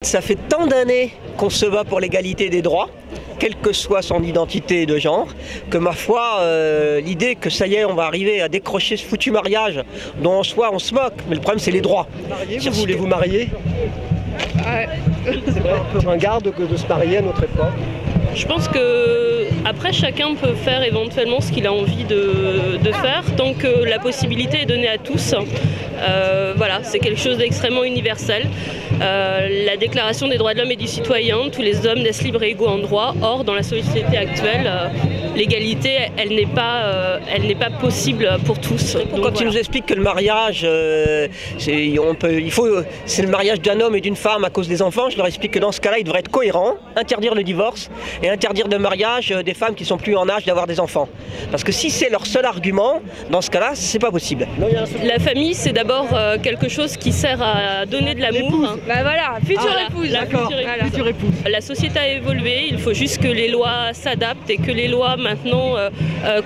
Ça fait tant d'années qu'on se bat pour l'égalité des droits, quelle que soit son identité de genre, que ma foi, l'idée que ça y est, on va arriver à décrocher ce foutu mariage dont en soi on se moque, mais le problème c'est les droits. Vous voulez vous marier? C'est un peu ringard de se marier à notre époque. Je pense que après chacun peut faire éventuellement ce qu'il a envie de faire tant que la possibilité est donnée à tous. Voilà, c'est quelque chose d'extrêmement universel. La déclaration des droits de l'homme et du citoyen, tous les hommes naissent libres et égaux en droit. Or, dans la société actuelle, l'égalité, elle n'est pas possible pour tous. Donc, quand ils nous expliquent que le mariage, c'est le mariage d'un homme et d'une femme à cause des enfants, je leur explique que dans ce cas-là, ils devraient être cohérents, interdire le divorce et interdire de mariage des femmes qui ne sont plus en âge d'avoir des enfants. Parce que si c'est leur seul argument, dans ce cas-là, c'est pas possible. La famille, c'est d'abord quelque chose qui sert à donner de l'amour. Bah voilà, future épouse. D'accord, future épouse. La société a évolué, il faut juste que les lois s'adaptent et que les lois maintenant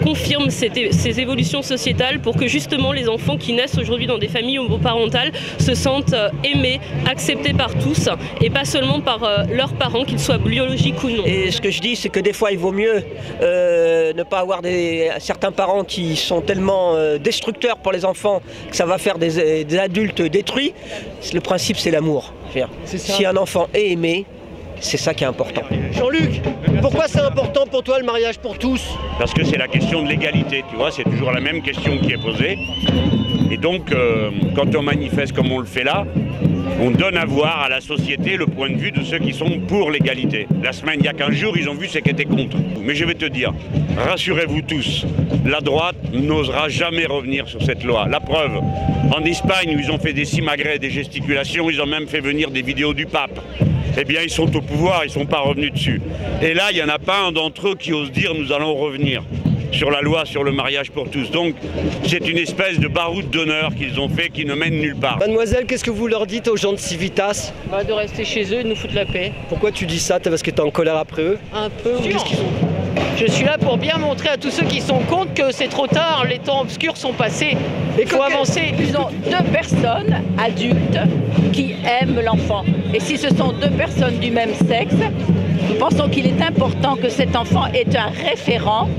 confirment ces évolutions sociétales pour que justement les enfants qui naissent aujourd'hui dans des familles homoparentales se sentent aimés, acceptés par tous et pas seulement par leurs parents, qu'ils soient biologiques ou non. Et ce que je dis, c'est que des fois, il vaut mieux ne pas avoir certains parents qui sont tellement destructeurs pour les enfants que ça va faire des adultes détruits. Le principe, c'est l'amour. Si un enfant est aimé, c'est ça qui est important. Jean-Luc, pourquoi c'est important pour toi le mariage pour tous? Parce que c'est la question de l'égalité, tu vois, c'est toujours la même question qui est posée. Et donc, quand on manifeste comme on le fait là, on donne à voir à la société le point de vue de ceux qui sont pour l'égalité. La semaine, il y a 15 jours, ils ont vu ceux qui étaient contre. Mais je vais te dire, rassurez-vous tous, la droite n'osera jamais revenir sur cette loi. La preuve, en Espagne, où ils ont fait des simagrées, des gesticulations, ils ont même fait venir des vidéos du pape. Eh bien, ils sont au pouvoir, ils ne sont pas revenus dessus. Et là, il n'y en a pas un d'entre eux qui ose dire « nous allons revenir » sur la loi sur le mariage pour tous. Donc, c'est une espèce de baroud d'honneur qu'ils ont fait qui ne mène nulle part. Mademoiselle, qu'est-ce que vous leur dites aux gens de Civitas? De rester chez eux et de nous foutre la paix. Pourquoi tu dis ça? Parce que tu es en colère après eux? Un peu, oui. Je suis là pour bien montrer à tous ceux qui sont contre que c'est trop tard, les temps obscurs sont passés. Il faut avancer. Ils ont deux personnes adultes qui aiment l'enfant. Et si ce sont deux personnes du même sexe, nous pensons qu'il est important que cet enfant ait un référent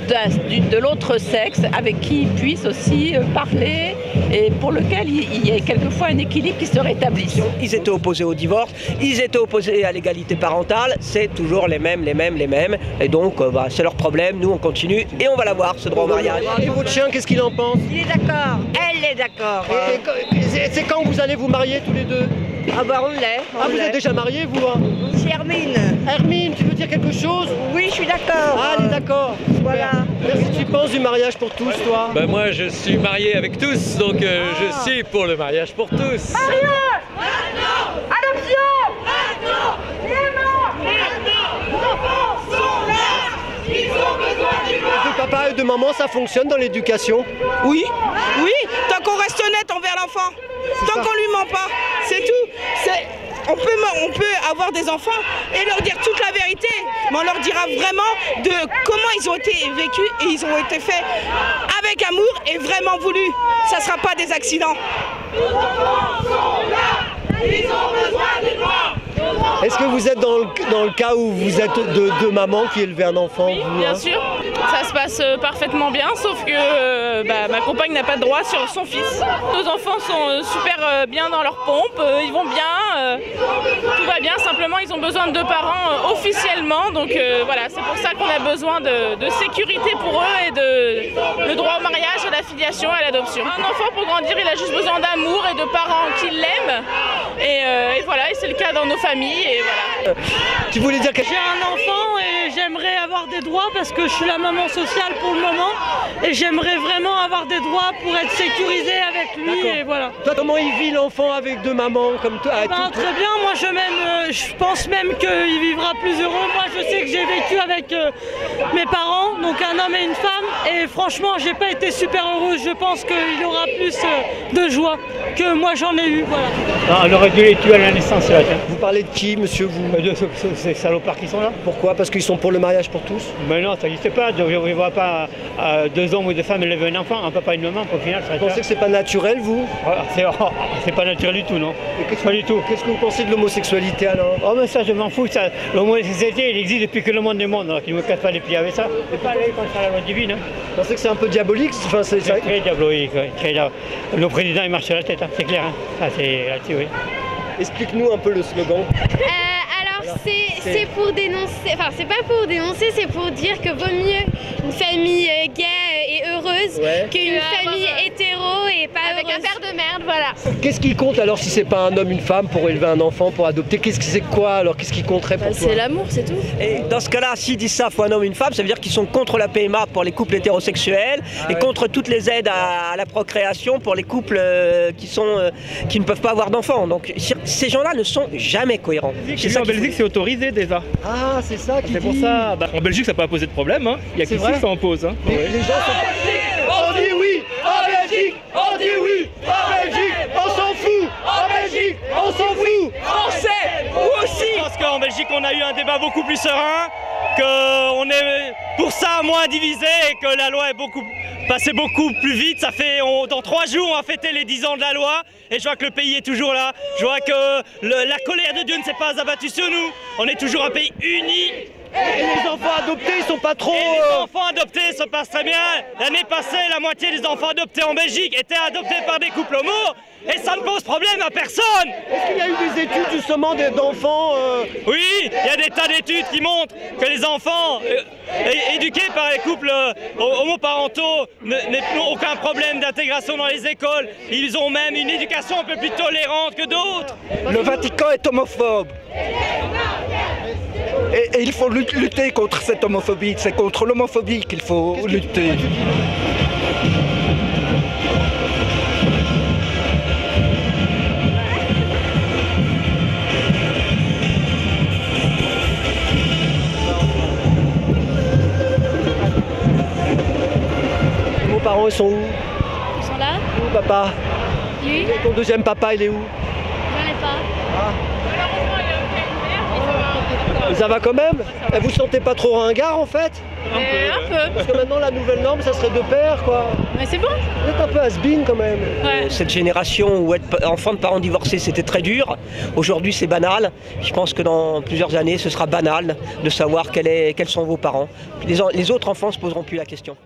de l'autre sexe avec qui il puisse aussi parler et pour lequel il y a quelquefois un équilibre qui se rétablisse. Ils étaient opposés au divorce, ils étaient opposés à l'égalité parentale, c'est toujours les mêmes. Et donc c'est leur problème, nous on continue et on va l'avoir ce droit au mariage. Et votre chien, qu'est-ce qu'il en pense? Il est d'accord, elle est d'accord. Et c'est quand vous allez vous marier tous les deux? Ah bah on l'est. Vous êtes déjà mariés vous hein? C'est Hermine. Hermine, tu veux dire quelque chose? Oui, je suis d'accord. Ah, elle est d'accord. Voilà. Qu'est-ce que tu penses du mariage pour tous, toi? Moi, je suis marié avec tous, donc je suis pour le mariage pour tous. Mariage! Adoption! Nos enfants sont là! Ils ont besoin du droit! De papa et de maman, ça fonctionne dans l'éducation? Oui, tant qu'on reste honnête envers l'enfant, tant qu'on lui ment pas, c'est tout. On peut avoir des enfants et leur dire toute la vérité, mais on leur dira vraiment de comment ils ont été vécus et ils ont été faits avec amour et vraiment voulu. Ça ne sera pas des accidents. Nos enfants sont là! Ils ont besoin du droit! Est-ce que vous êtes dans le cas où vous êtes deux mamans qui élevez un enfant? Oui, vous, bien hein? sûr. Ça se passe parfaitement bien, sauf que ma compagne n'a pas de droit sur son fils. Nos enfants sont super bien dans leur pompe, ils vont bien, tout va bien, simplement ils ont besoin de deux parents officiellement, donc voilà, c'est pour ça qu'on a besoin de sécurité pour eux et le droit au mariage, à la filiation, à l'adoption. Un enfant pour grandir, il a juste besoin d'amour et de parents qui l'aiment, et voilà, et c'est le cas dans nos familles, et voilà. Tu voulais dire quelque chose? J'ai un enfant et j'aimerais avoir des droits parce que je suis la maman sociale pour le moment et j'aimerais vraiment avoir des droits pour être sécurisée avec lui et voilà. Toi, comment il vit l'enfant avec deux mamans comme toi? Très bien, moi je pense même qu'il vivra plus heureux. Moi je sais que j'ai vécu avec mes parents, donc un homme et une femme, et franchement j'ai pas été super heureuse. Je pense qu'il y aura plus de joie. que moi j'en ai eu, voilà. Non, on aurait dû les tuer à la naissance, là. Vous parlez de qui, monsieur, vous? De ces salopards qui sont là. Pourquoi? Parce qu'ils sont pour le mariage pour tous? Mais non, ça n'existe pas. Je ne vois pas deux hommes ou deux femmes élever un enfant, un papa et une maman, pour au final. Vous pensez que c'est pas naturel, vous? C'est pas naturel du tout, non. Pas du tout. Qu'est-ce que vous pensez de l'homosexualité, alors? Oh, mais ça, je m'en fous. L'homosexualité, il existe depuis que le monde est monde, alors qu'ils ne me cassent pas les pieds avec ça. C'est pas aller contre la loi divine. Hein. Vous pensez que c'est un peu diabolique? Enfin, c'est très diabolique, oui. Le président, il marche sur la tête, hein. C'est clair. Hein. Ça, c'est là-dessus, oui. Explique-nous un peu le slogan. Alors c'est pour dénoncer, enfin c'est pas pour dénoncer, c'est pour dire que vaut mieux une famille gay et heureuse qu'une famille hétéro et pas avec un père de merde, voilà. Qu'est-ce qui compte alors si c'est pas un homme, une femme pour élever un enfant, pour adopter? Qu'est-ce que c'est quoi alors? Qu'est-ce qui compterait pour toi? C'est l'amour, c'est tout. Et dans ce cas-là, s'ils disent ça, faut un homme et une femme, ça veut dire qu'ils sont contre la PMA pour les couples hétérosexuels et contre toutes les aides à la procréation pour les couples qui ne peuvent pas avoir d'enfants. Donc ces gens-là ne sont jamais cohérents. En Belgique, c'est autorisé déjà. Ah, c'est ça qui C'est pour ça. En Belgique, ça peut pas poser de problème. Hein. Il y a qu'ici que ça en pose. Hein. Les gens sont... On dit oui en Belgique. On dit oui en Belgique. On s'en fout. En Belgique, on s'en fout. Français, vous aussi. Je pense qu'en Belgique, on a eu un débat beaucoup plus serein, qu'on est pour ça moins divisé et que la loi est passée beaucoup plus vite. Ça fait dans 3 jours, on va fêter les 10 ans de la loi et je vois que le pays est toujours là. Je vois que la colère de Dieu ne s'est pas abattue sur nous. On est toujours un pays uni. Et les enfants adoptés, ils sont pas trop... Et les enfants adoptés se passent très bien. L'année passée, la moitié des enfants adoptés en Belgique étaient adoptés par des couples homo. Et ça ne pose problème à personne. Est-ce qu'il y a eu des études justement d'enfants Oui, il y a des tas d'études qui montrent que les enfants éduqués par les couples homoparentaux n'ont aucun problème d'intégration dans les écoles. Ils ont même une éducation un peu plus tolérante que d'autres. Le Vatican est homophobe. Et il faut lutter contre cette homophobie. C'est contre l'homophobie qu'il faut lutter. Vos parents, ils sont où? Ils sont là? Où, papa? Oui. Ton deuxième papa, il est où? J'en ai pas. Ça va quand même? Et vous sentez pas trop ringard en fait? Un peu. Parce que maintenant la nouvelle norme ça serait 2 pères quoi. Mais c'est bon. Vous êtes un peu has-been quand même. Cette génération où être enfant de parents divorcés c'était très dur, aujourd'hui c'est banal. Je pense que dans plusieurs années ce sera banal de savoir quels sont vos parents. Les autres enfants ne se poseront plus la question.